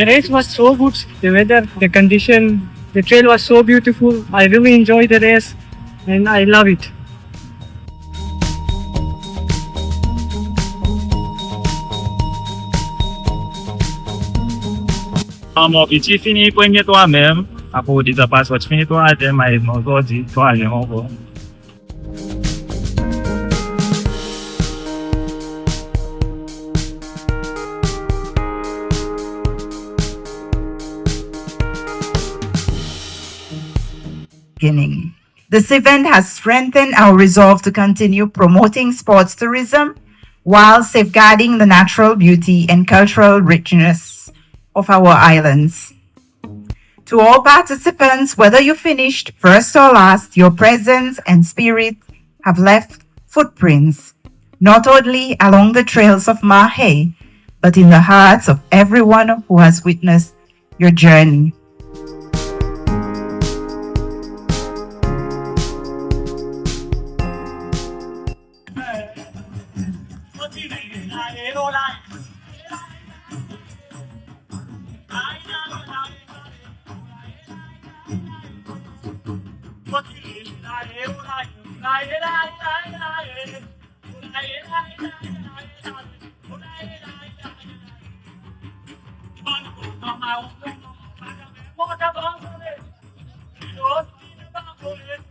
The race was so good. The weather, the condition, the trail was so beautiful. I really enjoyed the race and I love it. Mon petit fini premier toi-même. Après, tu as passé fini toi-même, mais mon dit toi-même. Beginning. This event has strengthened our resolve to continue promoting sports tourism while safeguarding the natural beauty and cultural richness of our islands. To all participants, whether you finished first or last, your presence and spirit have left footprints, not only along the trails of Mahe, but in the hearts of everyone who has witnessed your journey.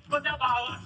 What about